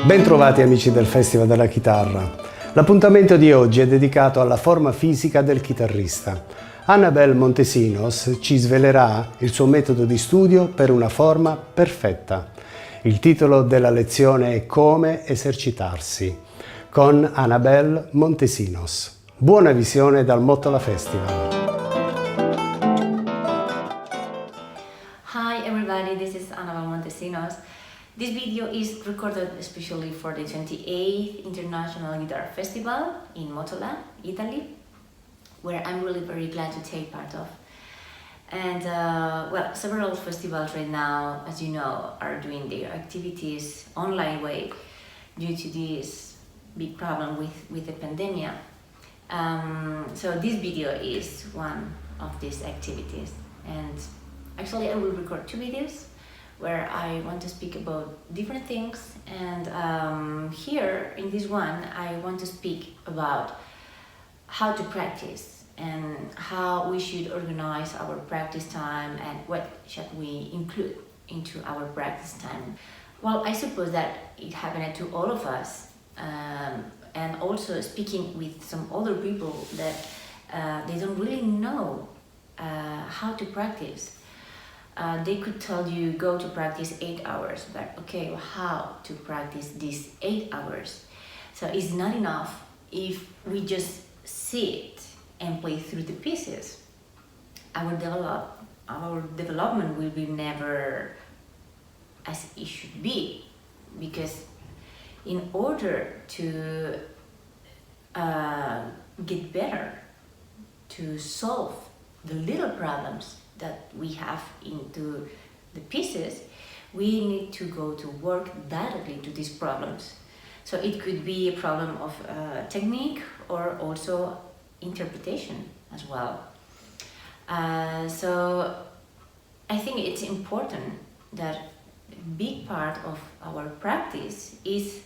Bentrovati amici del Festival della Chitarra. L'appuntamento di oggi è dedicato alla forma fisica del chitarrista. Anabel Montesinos ci svelerà il suo metodo di studio per una forma perfetta. Il titolo della lezione è Come esercitarsi, con Anabel Montesinos. Buona visione dal Mottola Festival. Hi everybody, this is Anabel Montesinos. This video is recorded especially for the 28th International Guitar Festival in Mottola, Italy, where I'm really very glad to take part of. And well, several festivals right now, as you know, are doing their activities online way due to this big problem with the pandemic. So this video is one of these activities, and actually I will record two videos where I want to speak about different things, and here in this one I want to speak about how to practice and how we should organize our practice time and what should we include into our practice time. Well, I suppose that it happened to all of us, and also speaking with some other people that they don't really know how to practice. They could tell you go to practice 8 hours, but okay, well, how to practice these 8 hours? So it's not enough if we just sit and play through the pieces. Our development will be never as it should be, because in order to get better, to solve the little problems that we have into the pieces, we need to go to work directly to these problems. So it could be a problem of technique or also interpretation as well. So I think it's important that a big part of our practice is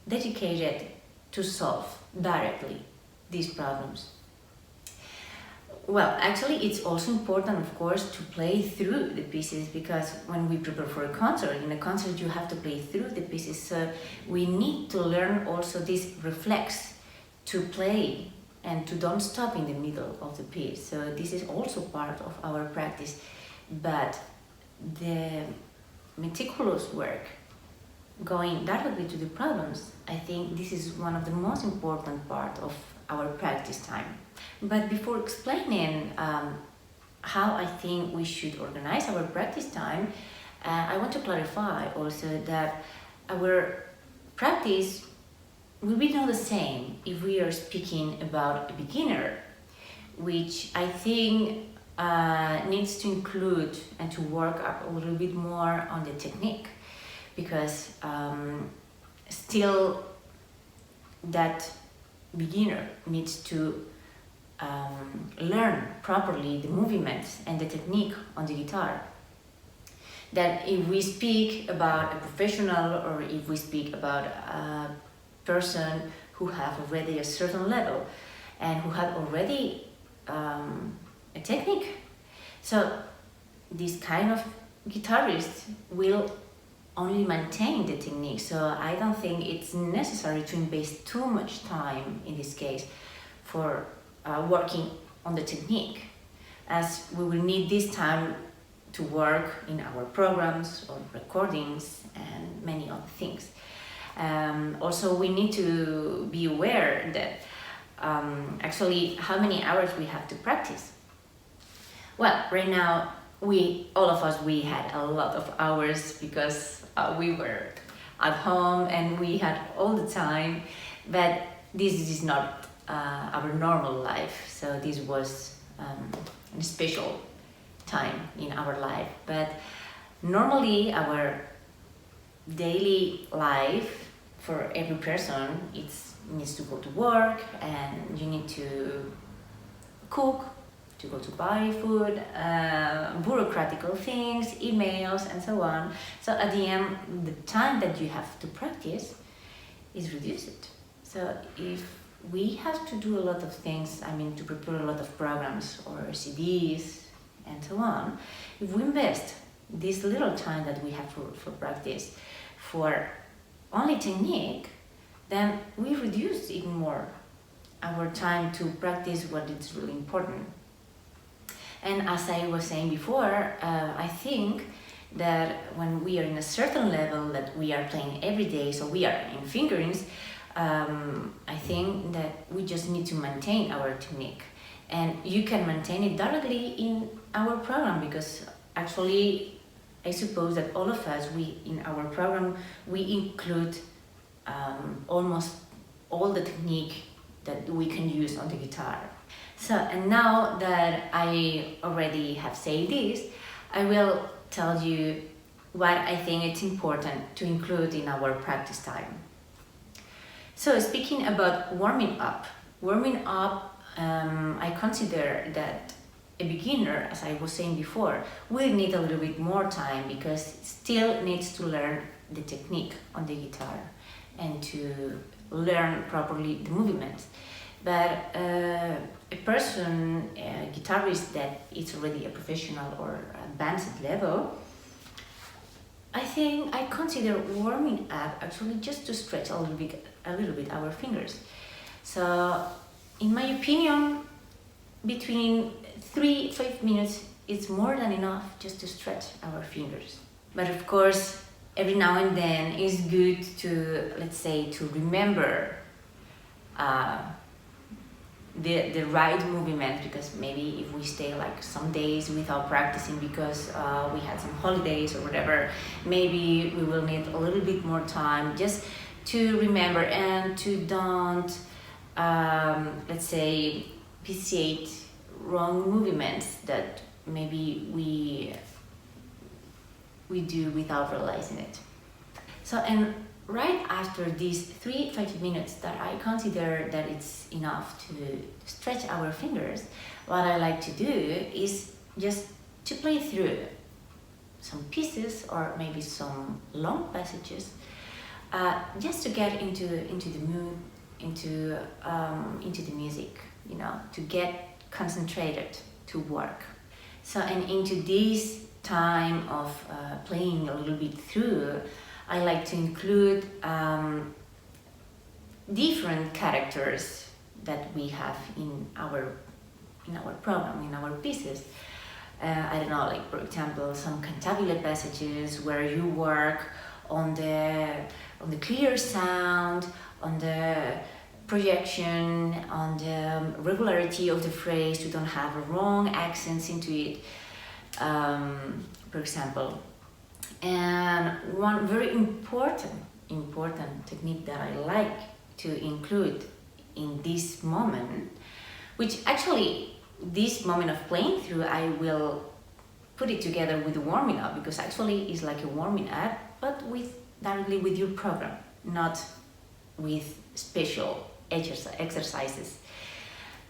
dedicated to solve directly these problems. Well, actually, it's also important, of course, to play through the pieces, because when we prepare for a concert, in a concert you have to play through the pieces. So we need to learn also this reflex to play and to don't stop in the middle of the piece. So this is also part of our practice. But the meticulous work, going directly to the problems, I think this is one of the most important part of our practice time. But before explaining how I think we should organize our practice time, I want to clarify also that our practice will be not the same if we are speaking about a beginner, which I think needs to include and to work up a little bit more on the technique, because still that beginner needs to learn properly the movements and the technique on the guitar. That if we speak about a professional, or if we speak about a person who have already a certain level and who have already a technique, so this kind of guitarist will only maintain the technique. So I don't think it's necessary to invest too much time in this case for working on the technique, as we will need this time to work in our programs or recordings and many other things. Also, we need to be aware that actually how many hours we have to practice. Well, right now all of us had a lot of hours, because we were at home and we had all the time, but this is not our normal life. So this was a special time in our life. But normally our daily life for every person, it needs to go to work, and you need to cook, to go to buy food, bureaucratical things, emails, and so on. So at the end, the time that you have to practice is reduced. So if we have to do a lot of things, to prepare a lot of programs or CDs and so on, if we invest this little time that we have for practice for only technique, then we reduce even more our time to practice what is really important. And as I was saying before, I think that when we are in a certain level that we are playing every day, so we are in fingerings, I think that we just need to maintain our technique. And you can maintain it directly in our program, because actually I suppose that all of us, in our program, we include almost all the technique that we can use on the guitar. So, and now that I already have said this, I will tell you what I think it's important to include in our practice time. So, speaking about warming up, I consider that a beginner, as I was saying before, will need a little bit more time, because it still needs to learn the technique on the guitar and to learn properly the movements. But a guitarist that is already a professional or advanced level, I consider warming up actually just to stretch a little bit our fingers. So, in my opinion, between 3-5 minutes is more than enough just to stretch our fingers. But of course, every now and then it's good to, let's say, to remember the right movement, because maybe if we stay like some days without practicing because we had some holidays or whatever, maybe we will need a little bit more time just to remember and to don't, let's say, vitiate wrong movements that maybe we do without realizing it. So, and right after these 3-5 minutes that I consider that it's enough to stretch our fingers, what I like to do is just to play through some pieces or maybe some long passages, just to get into the mood, into the music, to get concentrated to work. So, and into this time of playing a little bit through, I like to include different characters that we have in our program, in our pieces. I don't know, like for example, some cantabile passages where you work on the clear sound, on the projection, on the regularity of the phrase, to don't have wrong accents into it, for example. And one very important technique that I like to include in this moment, which actually this moment of playing through, I will put it together with the warming up, because actually it's like a warming up, but directly with your program, not with special exercises.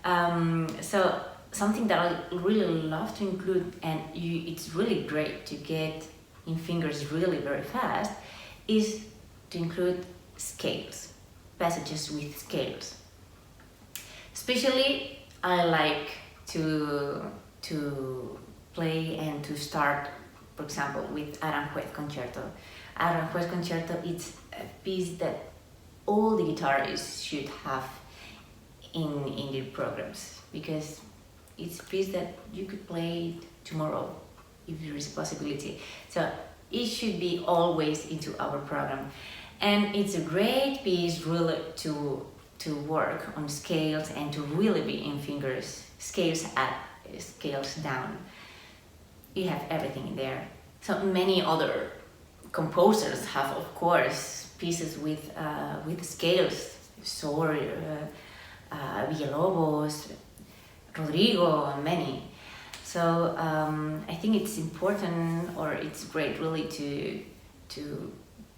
So something that I really love to include, and it's really great to get in fingers really very fast, is to include scales, passages with scales. Especially I like to play and to start, for example, with Aranjuez concerto. Aranjuez concerto, it's a piece that all the guitarists should have in their programs, because it's a piece that you could play tomorrow if there is a possibility. So it should be always into our program. And it's a great piece really to work on scales and to really be in fingers, scales up, scales down. You have everything in there. So many other composers have, of course, pieces with scales. Villalobos, Rodrigo, and many. So I think it's important, or it's great really to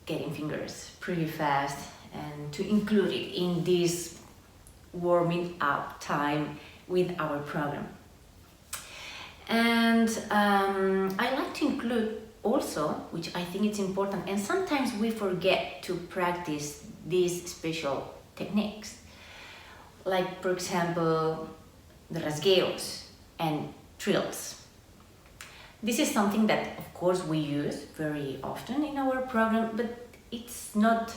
get in fingers pretty fast and to include it in this warming up time with our program. And I like to include also, which I think it's important, and sometimes we forget to practice these special techniques, like for example the rasgueos and trills. This is something that of course we use very often in our program, but it's not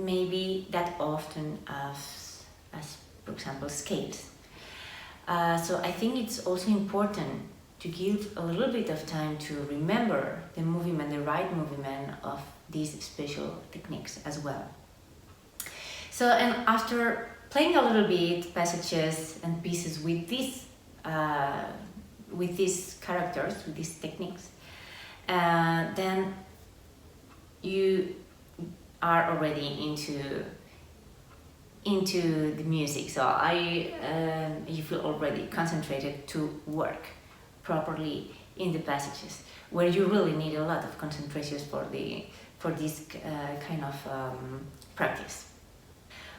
maybe that often as for example, scales. So I think it's also important to give a little bit of time to remember the movement, the right movement of these special techniques as well. So, and after playing a little bit passages and pieces with these characters, with these techniques, then you are already into the music. So you feel already concentrated to work properly in the passages, where you really need a lot of concentration for this kind of practice.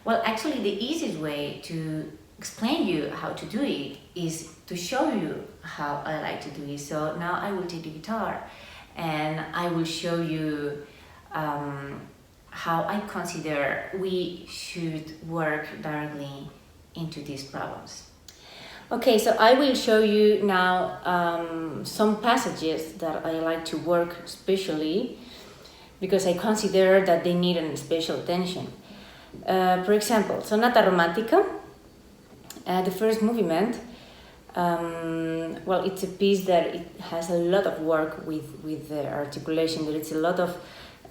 Well, actually, the easiest way to explain you how to do it is to show you how I like to do it. So now I will take the guitar and I will show you how I consider we should work directly into these problems. Okay, so I will show you now some passages that I like to work especially because I consider that they need a special attention. For example, Sonata Romantica, the first movement. Well, it's a piece that it has a lot of work with the articulation. There is a lot of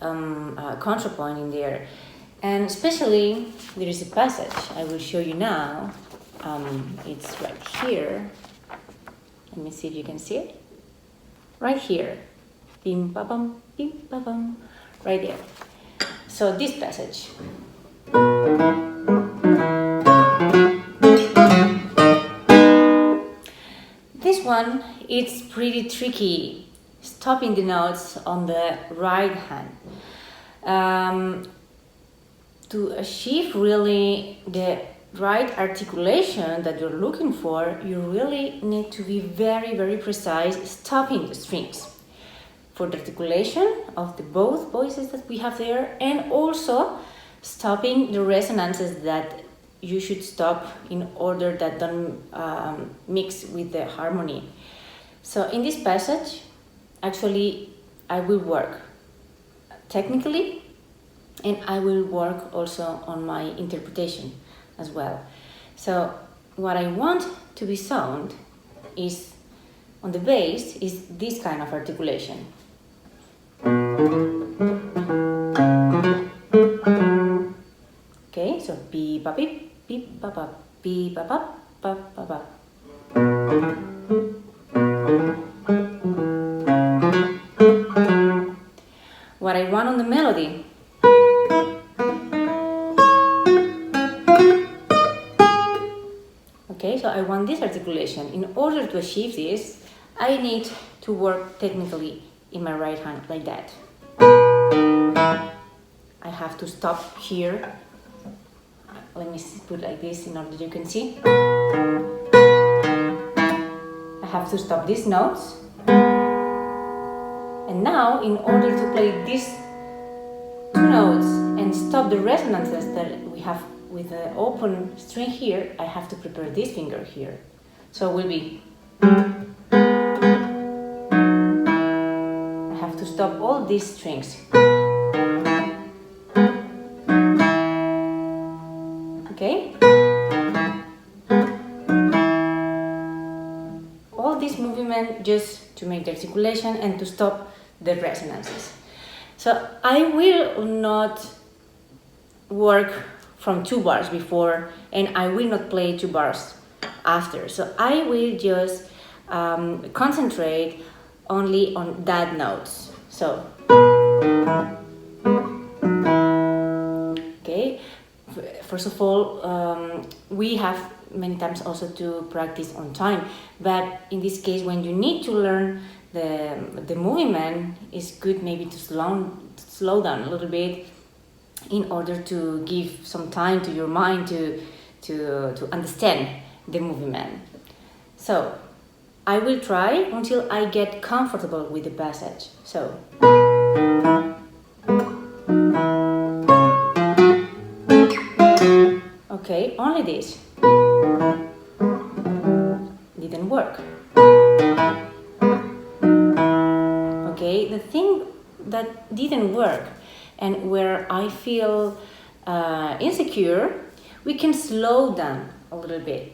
contrapoint in there, and especially there is a passage I will show you now. It's right here. Let me see if you can see it. Right here, bim ba bum, right there. So this passage. This one, it's pretty tricky, stopping the notes on the right hand. To achieve really the right articulation that you're looking for, you really need to be very, very precise, stopping the strings for the articulation of the both voices that we have there, and also stopping the resonances that you should stop in order that don't mix with the harmony. So in this passage, actually, I will work technically, and I will work also on my interpretation as well. So what I want to be sound is, on the bass, is this kind of articulation. Okay, so beep ba beep, beep ba ba, beep ba ba, ba ba ba. What I want on the melody. Okay, so I want this articulation. In order to achieve this, I need to work technically in my right hand like that. I have to stop here. Let me put like this in order you can see. I have to stop these notes. And now, in order to play these two notes and stop the resonances that we have with the open string here, I have to prepare this finger here. So it will be. I have to stop all these strings. Okay? All this movement just to make the articulation and to stop the resonances. So I will not work from 2 bars before, and I will not play 2 bars after. So I will just concentrate only on that notes. So, okay. First of all, we have many times also to practice on time, but in this case, when you need to learn the movement, it's good maybe to slow down a little bit in order to give some time to your mind to understand the movement. So I will try until I get comfortable with the passage. So. Okay, only this. Didn't work. Okay, the thing that didn't work and where I feel insecure, we can slow down a little bit,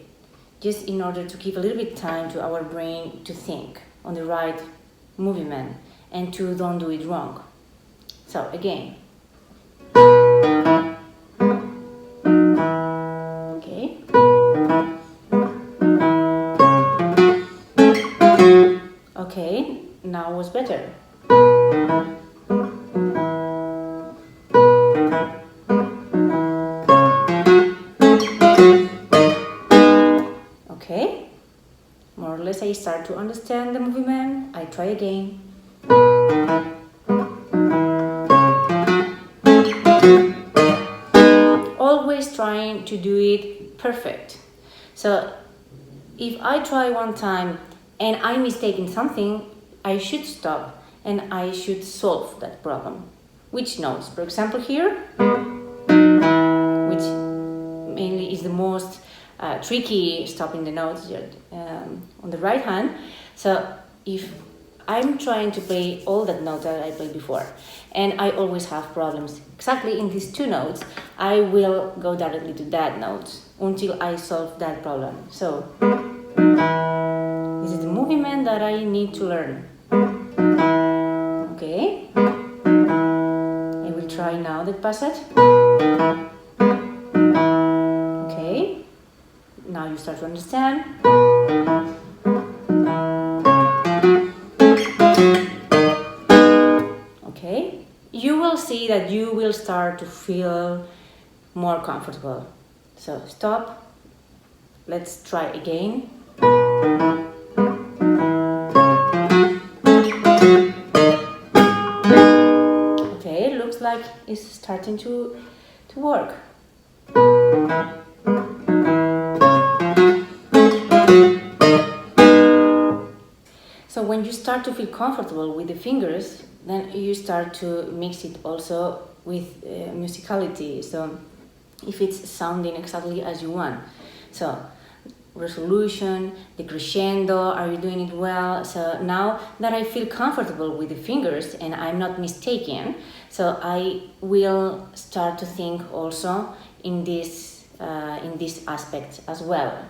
just in order to give a little bit time to our brain to think on the right movement and to don't do it wrong. So again. Okay. Okay, now was better. Okay, more or less I start to understand the movement. I try again. Always trying to do it perfect. So if I try one time and I'm mistaken something, I should stop and I should solve that problem. Which notes? For example here, which mainly is the most tricky stopping the notes on the right hand. So if I'm trying to play all that notes that I played before and I always have problems exactly in these two notes, I will go directly to that note until I solve that problem. So this is the movement that I need to learn. Okay, I will try now the passage. Okay, now you start to understand. Okay, you will see that you will start to feel more comfortable. So stop, let's try again. Okay, looks like it's starting to work. So when you start to feel comfortable with the fingers, then you start to mix it also with musicality. So if it's sounding exactly as you want. So resolution, the crescendo, are you doing it well? So now that I feel comfortable with the fingers and I'm not mistaken, so I will start to think also in this aspect as well.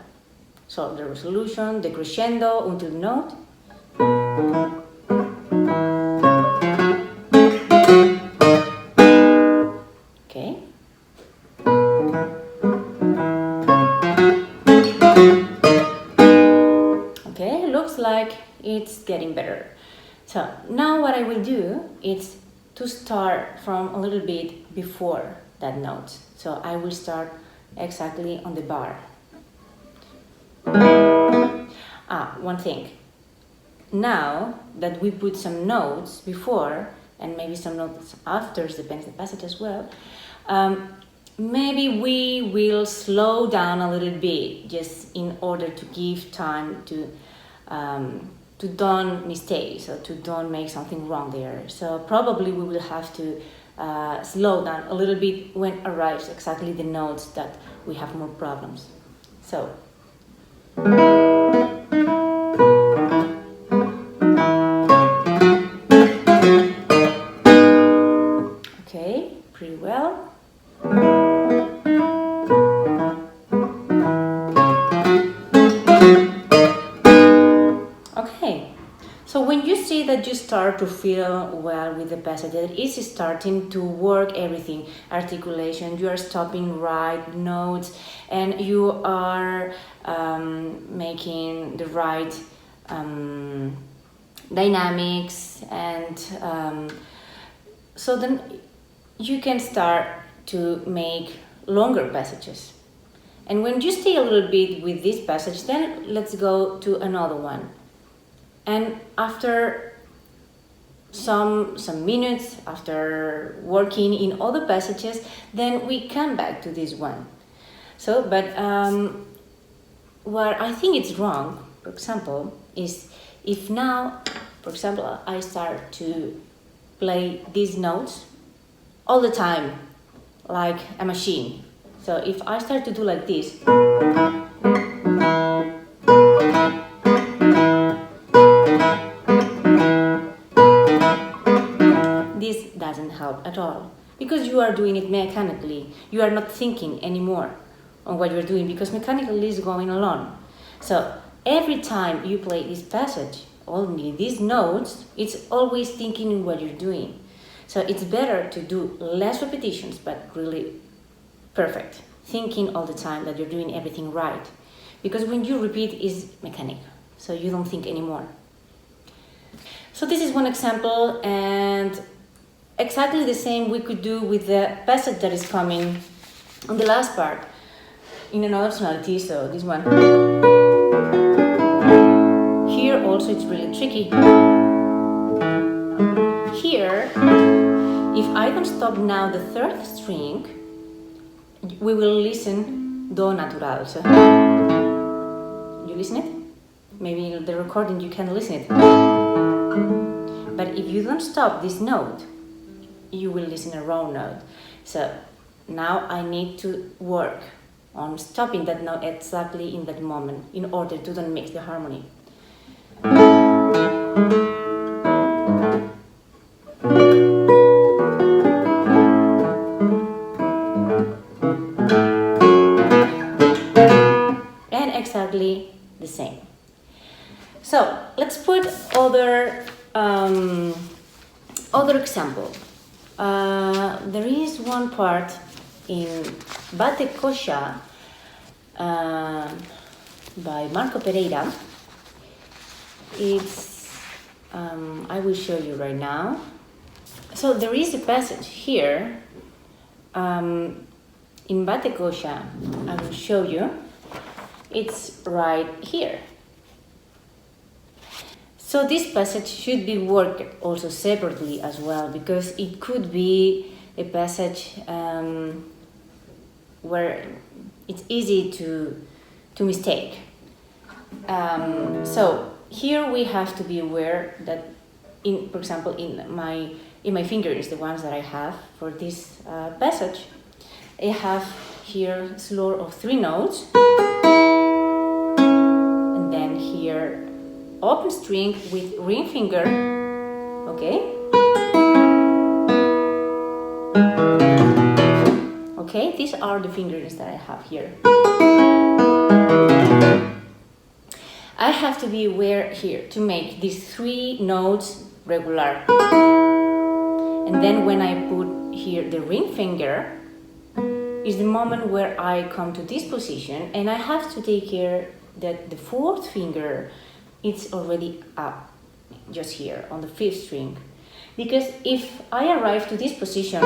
So the resolution, the crescendo until the note. Okay. Okay, looks like it's getting better. So now what I will do is to start from a little bit before that note. So I will start exactly on the bar. One thing. Now that we put some notes before and maybe some notes after, depends the passage as well, maybe we will slow down a little bit just in order to give time to don't mistake, so to don't make something wrong there. So probably we will have to slow down a little bit when arrives exactly the notes that we have more problems. So. Okay, pretty well. Okay, so when you see that you start to feel well with the passage, that it is starting to work everything, articulation, you are stopping right notes, and you are making the right dynamics, and so then you can start to make longer passages. And when you stay a little bit with this passage, then let's go to another one. And after some minutes, after working in other passages, then we come back to this one. So, but what I think is wrong, for example, is if now, for example, I start to play these notes all the time, like a machine. So if I start to do like this, this doesn't help at all. because you are doing it mechanically. You are not thinking anymore on what you're doing because mechanically is going along. So every time you play this passage, only these notes, it's always thinking in what you're doing. So it's better to do less repetitions, but really perfect. Thinking all the time that you're doing everything right. Because when you repeat, it's mechanical, so you don't think anymore. So this is one example, and exactly the same we could do with the passage that is coming on the last part in another tonality, so this one. Here also it's really tricky. Here, if I don't stop now the third string, we will listen Do natural. So, you listen it? Maybe in the recording you can listen it. But if you don't stop this note, you will listen a wrong note. So now I need to work on stopping that note exactly in that moment in order to don't mix the harmony. And exactly the same. So let's put other example. There is one part in Bate Kosha by Marco Pereira. It's I will show you right now. So there is a passage here in Bate Kosha. I will show you. It's right here. So this passage should be worked also separately as well, because it could be a passage where it's easy to mistake. So here we have to be aware that, for example, in my fingers, the ones that I have for this passage, I have here a slur of 3 notes, and then here open string with ring finger, okay? Okay, these are the fingers that I have here. I have to be aware here to make these 3 notes regular. And then when I put here the ring finger, is the moment where I come to this position, and I have to take care that the 4th finger it's already up just here on the 5th string, because if I arrive to this position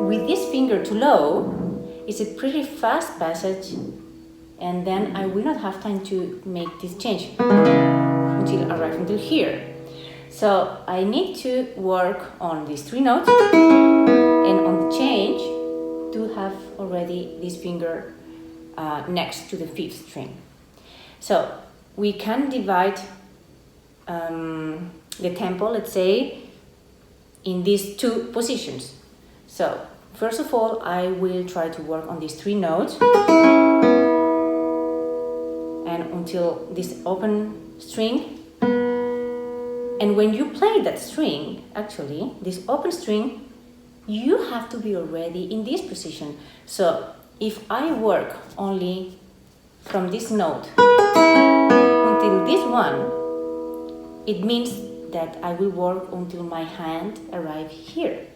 with this finger too low, it's a pretty fast passage, and then I will not have time to make this change until I arrive until here. So I need to work on these 3 notes and on the change to have already this finger next to the 5th string. So we can divide the tempo, let's say, in these 2 positions. So first of all, I will try to work on these 3 notes and until this open string. And when you play that string, actually, this open string, you have to be already in this position. So if I work only from this note until this one, it means that I will work until my hand arrives here.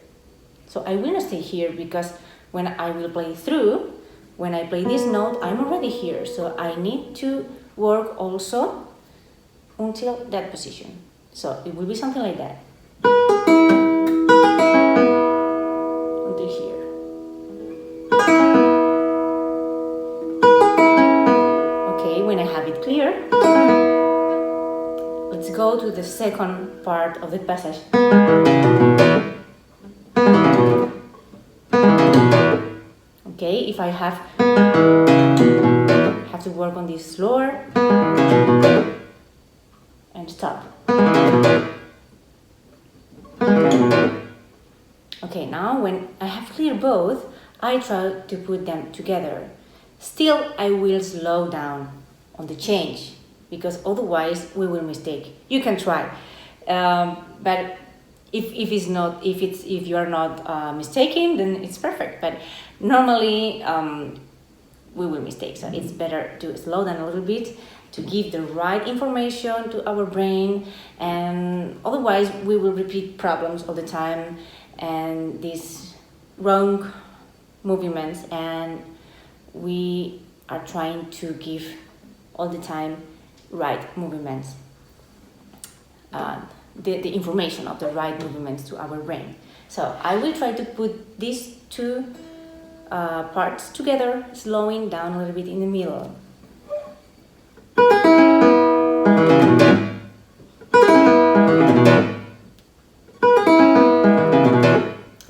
So I will not stay here, because when I will play through, when I play this note, I'm already here. So I need to work also until that position. So it will be something like that. Until here. Okay, when I have it clear, let's go to the second part of the passage. Okay, if I have to work on this slower and stop. Okay, now when I have cleared both, I try to put them together. Still, I will slow down on the change, because otherwise we will mistake. You can try, but if you are not mistaken, then it's perfect. But normally we will mistake, so it's better to slow down a little bit to give the right information to our brain, and otherwise we will repeat problems all the time and these wrong movements, and we are trying to give all the time right movements, the information of the right movements to our brain. So I will try to put these two parts together, slowing down a little bit in the middle.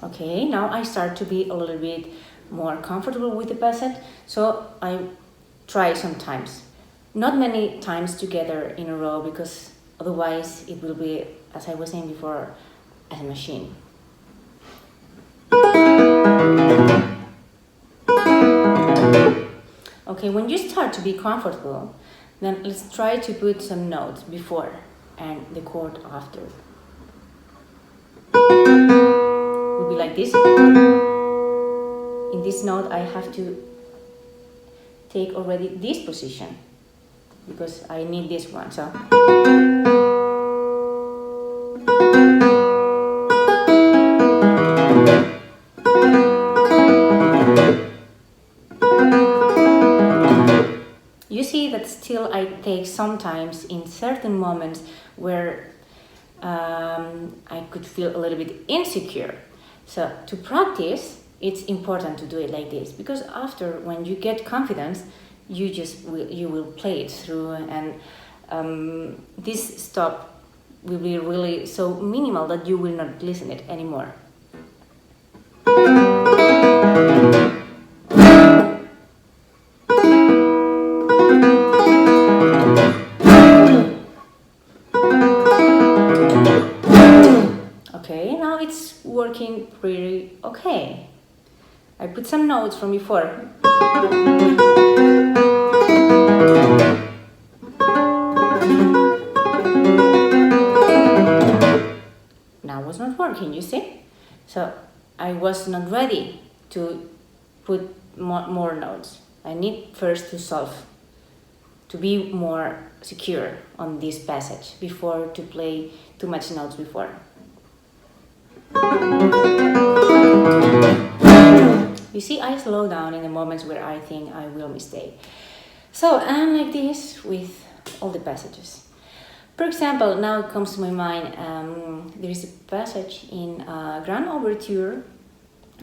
Okay, now I start to be a little bit more comfortable with the passage, so I try sometimes. Not many times together in a row, because otherwise it will be, as I was saying before, as a machine. Okay, when you start to be comfortable, then let's try to put some notes before and the chord after. It will be like this. In this note I have to take already this position because I need this one. So you see that still I take sometimes in certain moments where I could feel a little bit insecure. So to practice, it's important to do it like this, because after, when you get confidence, you will play it through, and this stop will be really so minimal that you will not listen it anymore. Okay, now it's working pretty okay. I put some notes from before. Now it was not working, you see? So I was not ready to put more notes. I need first to solve, to be more secure on this passage before to play too much notes before. You see, I slow down in the moments where I think I will mistake. So I'm like this with all the passages. For example, now it comes to my mind, there is a passage in Grand Overture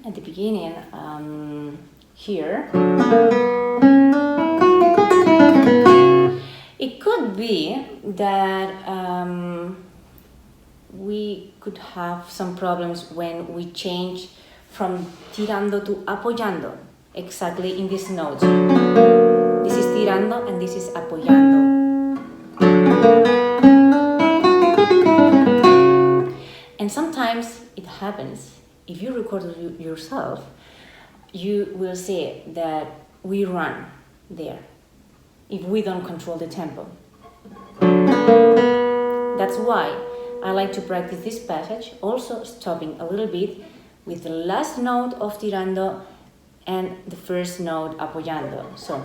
at the beginning, here. It could be that we could have some problems when we change from tirando to apoyando, exactly in these notes. This is tirando and this is apoyando. And sometimes it happens, if you record it yourself, you will see that we run there if we don't control the tempo. That's why I like to practice this passage, also stopping a little bit with the last note of tirando and the first note apoyando. So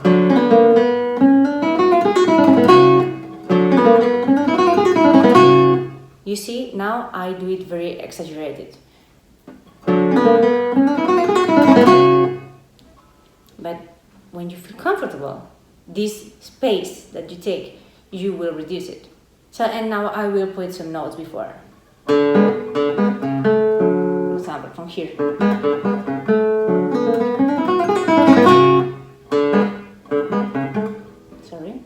you see, now I do it very exaggerated. But when you feel comfortable, this space that you take, you will reduce it. So, and now I will put some notes before. For example, from here. Sorry.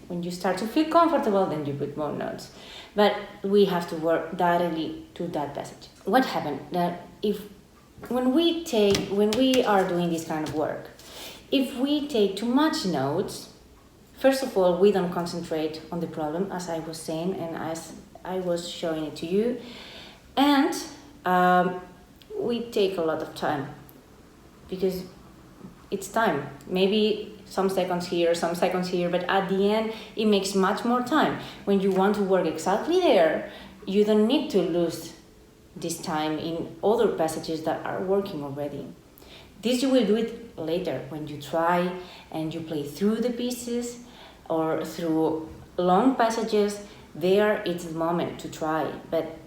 When you start to feel comfortable, then you put more notes. But we have to work directly to that passage. What happened? That when we are doing this kind of work, if we take too much notes, first of all, we don't concentrate on the problem, as I was saying, and as I was showing it to you, and we take a lot of time, because it's time. Maybe some seconds here, but at the end it makes much more time. When you want to work exactly there, you don't need to lose this time in other passages that are working already. This you will do it later when you try and you play through the pieces or through long passages. There it's the moment to try, but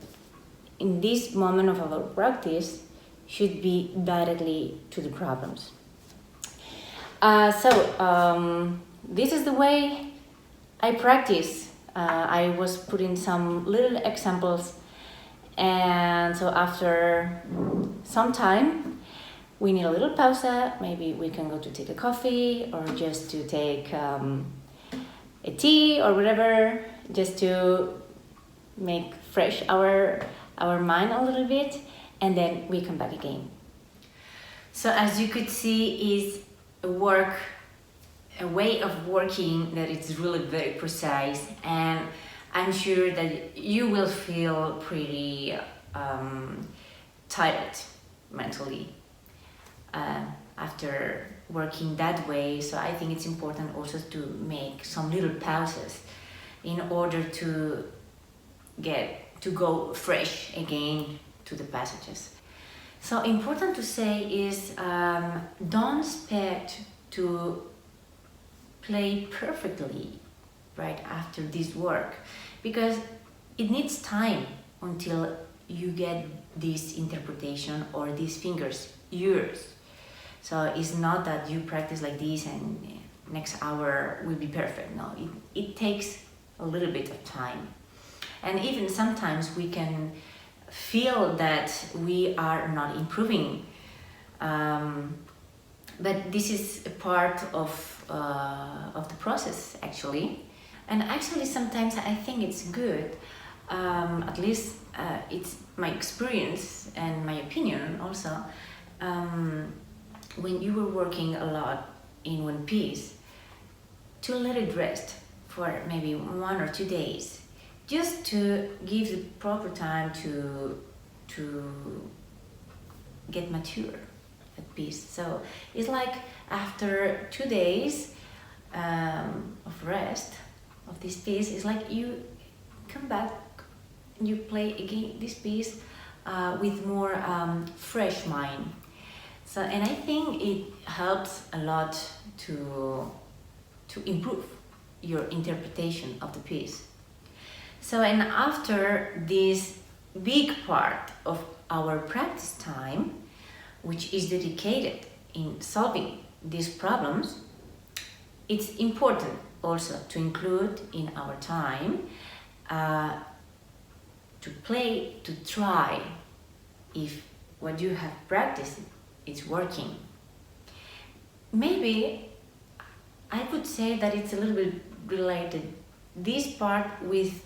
in this moment of our practice should be directly to the problems. This is the way I practice. I was putting some little examples, and so after some time we need a little pause. Maybe we can go to take a coffee or just to take a tea or whatever, just to make fresh our mind a little bit, and then we come back again. So as you could see, is a way of working that it's really very precise, and I'm sure that you will feel pretty tired mentally after working that way. So I think it's important also to make some little pauses in order to go fresh again to the passages. So important to say is don't expect to play perfectly right after this work, because it needs time until you get this interpretation or these fingers yours. So it's not that you practice like this and next hour will be perfect. No, it takes a little bit of time. And even sometimes we can feel that we are not improving. But this is a part of the process, actually. And actually sometimes I think it's good, at least it's my experience and my opinion also, when you were working a lot in one piece, to let it rest for maybe 1 or 2 days, just to give the proper time to get mature at piece. So it's like after 2 days of rest of this piece, it's like you come back and you play again this piece with more fresh mind. So, and I think it helps a lot to improve your interpretation of the piece. So, and after this big part of our practice time, which is dedicated in solving these problems, it's important also to include in our time to play, to try if what you have practiced is working. Maybe I could say that it's a little bit related, this part with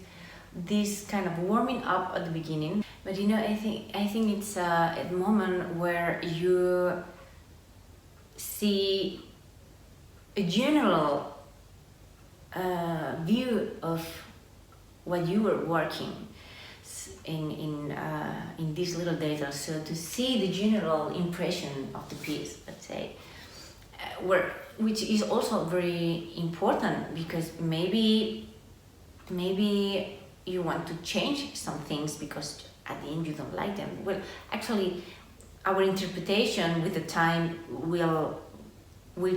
this kind of warming up at the beginning. But you know, I think it's a moment where you see a general view of what you were working in these little data. So to see the general impression of the piece, let's say, which is also very important, because maybe you want to change some things because at the end you don't like them. Well, actually, our interpretation with the time will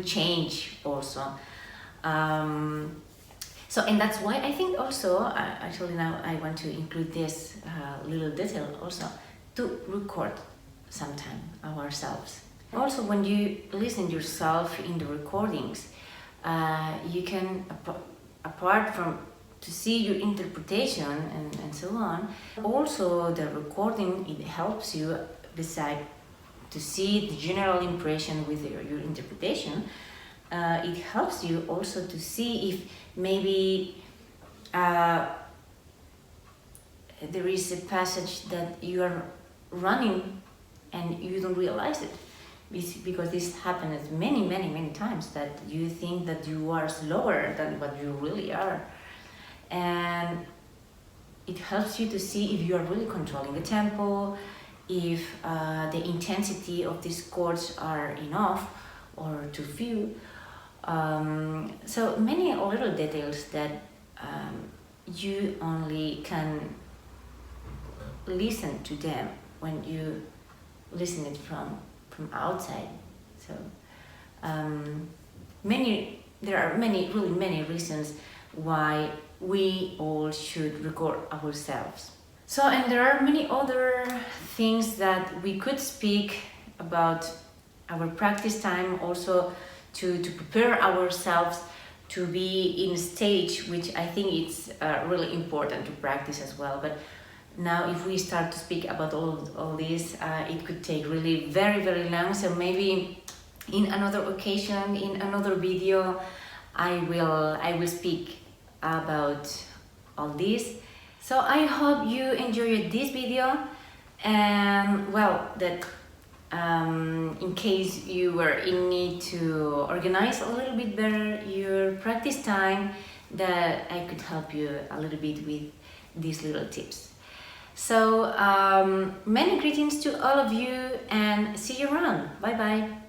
change also. So, and that's why I think also, actually now I want to include this little detail also, to record sometime ourselves. Also, when you listen yourself in the recordings, you can, apart from to see your interpretation and so on, also the recording, it helps you decide to see the general impression with your interpretation. It helps you also to see if maybe there is a passage that you are running and you don't realize it, because this happens many times, that you think that you are slower than what you really are. And it helps you to see if you are really controlling the tempo, if the intensity of these chords are enough, or too few. So many little details that you only can listen to them when you listen it from outside. So there are really many reasons why we all should record ourselves. So, and there are many other things that we could speak about our practice time, also to prepare ourselves to be in stage, which I think it's really important to practice as well. But now if we start to speak about all this, it could take really very long. So maybe in another occasion, in another video, I will speak about all this. So I hope you enjoyed this video, and well, that in case you were in need to organize a little bit better your practice time, that I could help you a little bit with these little tips. So many greetings to all of you, and see you around. Bye bye.